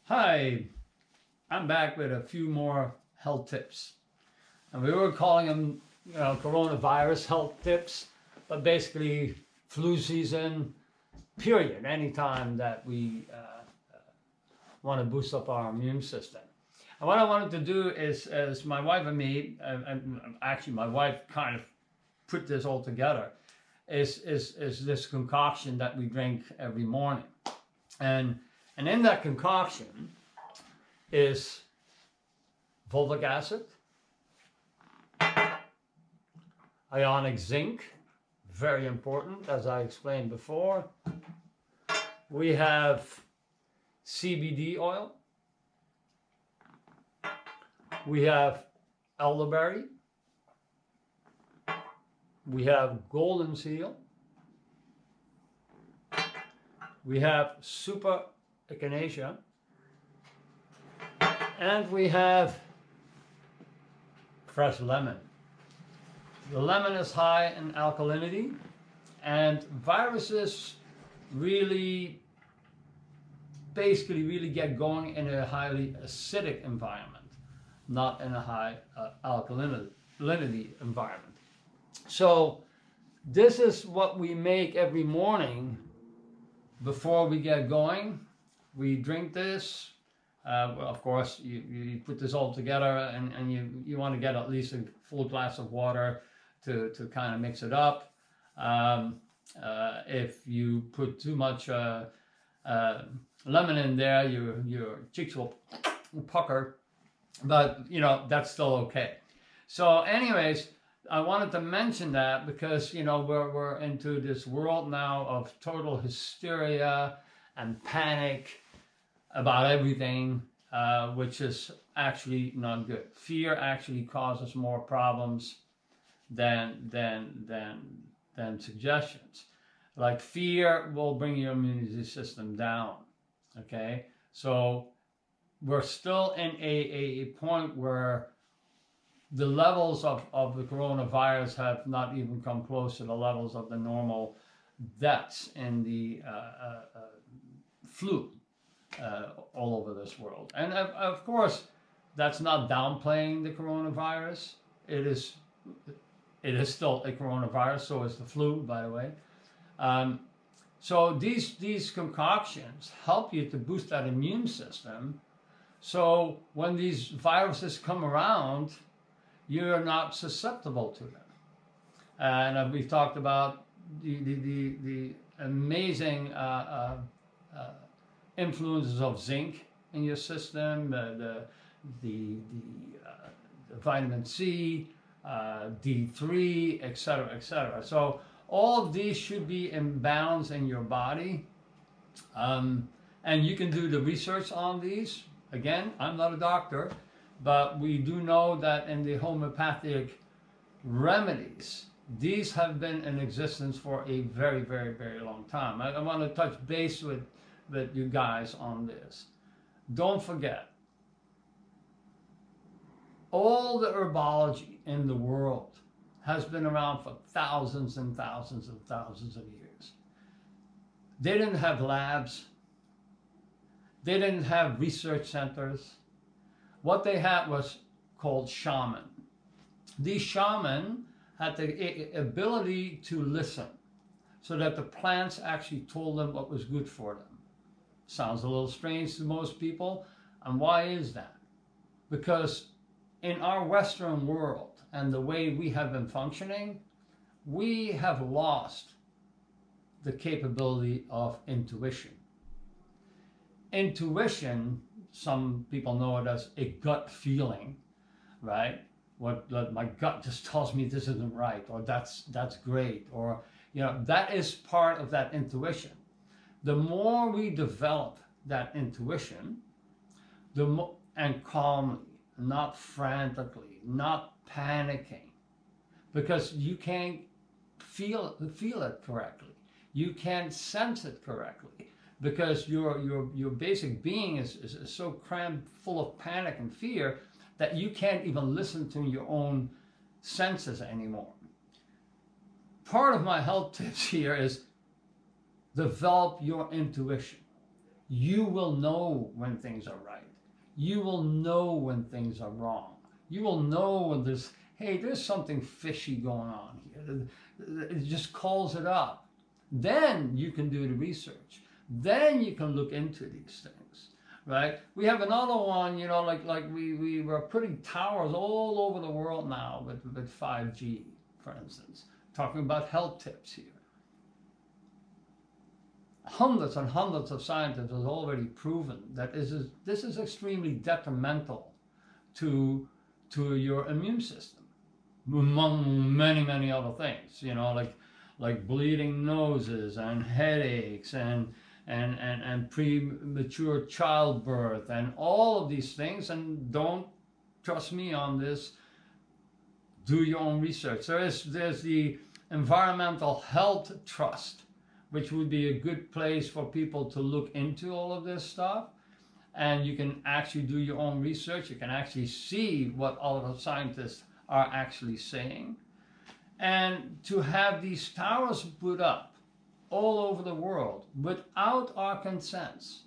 Hi, I'm back with a few more health tips. And we were calling them, coronavirus health tips, but basically flu season, period, anytime that we want to boost up our immune system. And what I wanted to do is my wife and me, and actually my wife kind of put this all together, is this concoction that we drink every morning. And in that concoction is fulvic acid, ionic zinc, very important, as I explained before. We have CBD oil. We have elderberry. We have golden seal. We have super echinacea. And we have fresh lemon. The lemon is high in alkalinity, and viruses really get going in a highly acidic environment, not in a high alkalinity environment. So this is what we make every morning before we get going. We drink this. Well, of course, you put this all together, and you want to get at least a full glass of water to kind of mix it up. If you put too much lemon in there, your cheeks will pucker, but that's still okay. So anyways, I wanted to mention that because we're into this world now of total hysteria and panic about everything, which is actually not good. Fear actually causes more problems than suggestions. Like, fear will bring your immunity system down. Okay, so we're still in a point where the levels of the coronavirus have not even come close to the levels of the normal deaths in the flu all over this world. And of course, that's not downplaying the coronavirus. It is still a coronavirus, so is the flu, by the way. So these concoctions help you to boost that immune system. So when these viruses come around, you're not susceptible to them. And we've talked about the amazing influences of zinc in your system, the vitamin C, D3, etc., etc. So all of these should be in balance in your body. And you can do the research on these. Again, I'm not a doctor, but we do know that in the homeopathic remedies, these have been in existence for a very, very, very long time. I want to touch base with you guys on this. Don't forget, all the herbology in the world has been around for thousands and thousands and thousands of years. They didn't have labs. They didn't have research centers. What they had was called shaman. These shaman had the ability to listen, so that the plants actually told them what was good for them. Sounds a little strange to most people. And why is that? Because in our Western world and the way we have been functioning, we have lost the capability of intuition. Intuition, some people know it as a gut feeling, right? What my gut just tells me this isn't right, or that's great, or that is part of that intuition. The more we develop that intuition, the more, and calmly, not frantically, not panicking, because you can't feel it correctly, you can't sense it correctly, because your basic being is so crammed full of panic and fear that you can't even listen to your own senses anymore. Part of my health tips here is develop your intuition. you will know when things are right. You will know when things are wrong. You will know when there's something fishy going on here. It just calls it up. Then you can do the research. Then you can look into these things, right? We have another one, like we were putting towers all over the world now with 5G, for instance, talking about health tips here. Hundreds and hundreds of scientists have already proven that this is extremely detrimental to your immune system, among many, many other things, like bleeding noses and headaches and premature childbirth and all of these things. And don't trust me on this. Do your own research. There's the Environmental Health Trust, which would be a good place for people to look into all of this stuff. And you can actually do your own research. You can actually see what all of the scientists are actually saying. And to have these towers put up all over the world without our consents.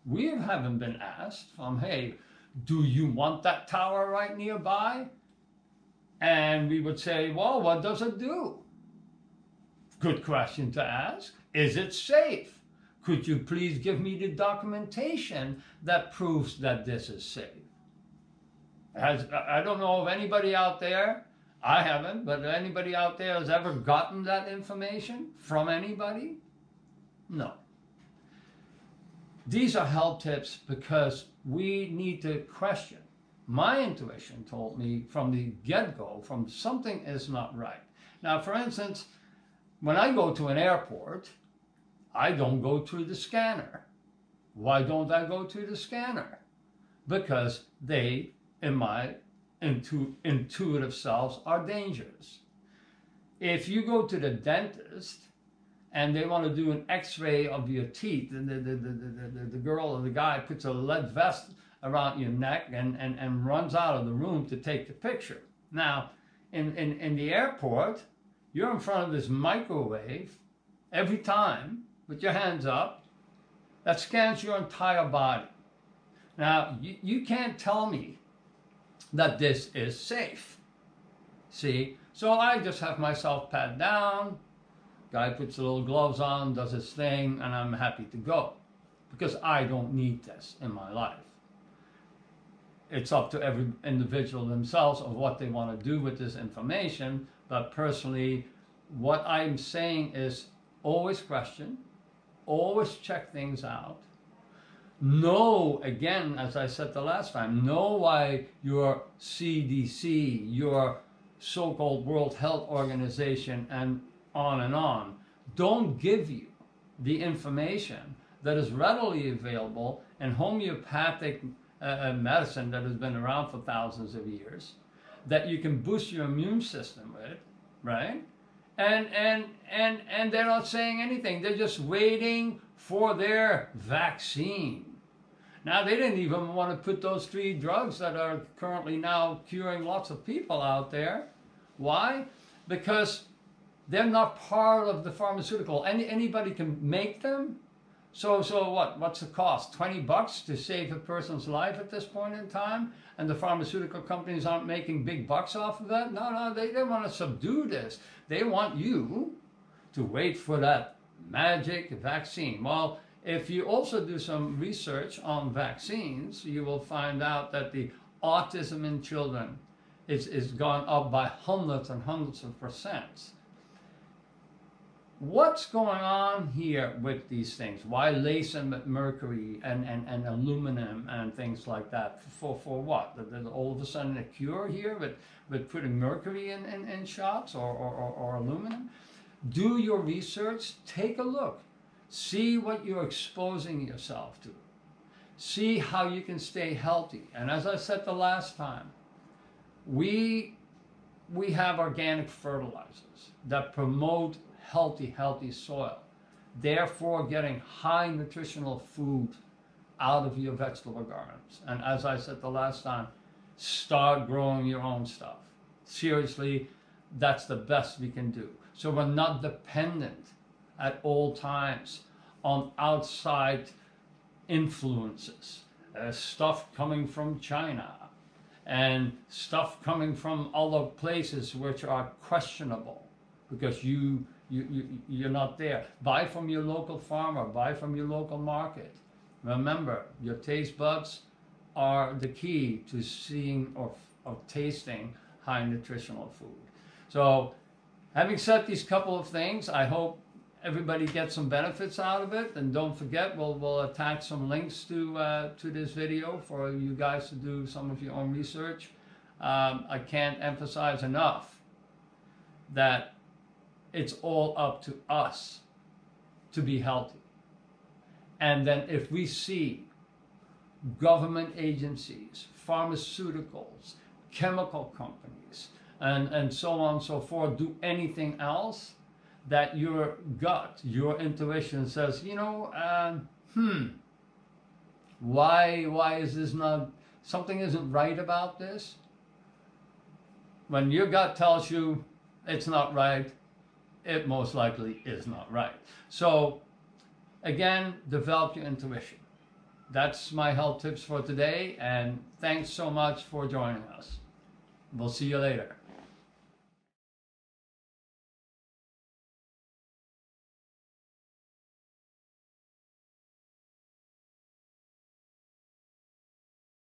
We haven't been asked hey, do you want that tower right nearby? And we would say, well, what does it do? Good question to ask. Is it safe? Could you please give me the documentation that proves that this is safe? I don't know of anybody out there, I haven't, but anybody out there has ever gotten that information from anybody? No. These are health tips because we need to question. My intuition told me from the get-go, something is not right. Now, for instance, when I go to an airport, I don't go through the scanner. Why don't I go through the scanner? Because they, in my intuitive selves, are dangerous. If you go to the dentist and they want to do an x-ray of your teeth, the girl or the guy puts a lead vest around your neck and runs out of the room to take the picture. Now, in the airport, you're in front of this microwave every time with your hands up that scans your entire body. Now, you can't tell me that this is safe. See? So I just have myself pat down, guy puts the little gloves on, does his thing, and I'm happy to go. Because I don't need this in my life. It's up to every individual themselves of what they want to do with this information, but personally, what I'm saying is always question, always check things out. Know, again, as I said the last time, know why your CDC, your so-called World Health Organization, and on, don't give you the information that is readily available in homeopathic medicine that has been around for thousands of years, that you can boost your immune system with, right? And they're not saying anything. They're just waiting for their vaccine. Now, they didn't even want to put those 3 drugs that are currently now curing lots of people out there. Why? Because they're not part of the pharmaceutical. Anybody can make them. So what? What's the cost? $20 to save a person's life at this point in time? And the pharmaceutical companies aren't making big bucks off of that? No, they want to subdue this. They want you to wait for that magic vaccine. Well, if you also do some research on vaccines, you will find out that the autism in children is gone up by hundreds and hundreds of percent. What's going on here with these things? Why lace them with mercury and aluminum and things like that? For what? There's all of a sudden a cure here with putting mercury in shots or aluminum? Do your research, take a look. See what you're exposing yourself to. See how you can stay healthy. And as I said the last time, we have organic fertilizers that promote healthy soil, therefore getting high nutritional food out of your vegetable gardens. And as I said the last time, start growing your own stuff. Seriously, that's the best we can do. So we're not dependent at all times on outside influences, stuff coming from China, and stuff coming from other places which are questionable because you're not there. Buy from your local farmer, buy from your local market. Remember, your taste buds are the key to seeing or tasting high nutritional food. So having said these couple of things, I hope everybody gets some benefits out of it, and don't forget, we'll attach some links to this video for you guys to do some of your own research. I can't emphasize enough that it's all up to us to be healthy. And then if we see government agencies, pharmaceuticals, chemical companies, and so on and so forth do anything else, that your gut, your intuition says, you know, why is this not, something isn't right about this? When your gut tells you it's not right, it most likely is not right. So again, develop your intuition. That's my health tips for today, and thanks so much for joining us. We'll see you later.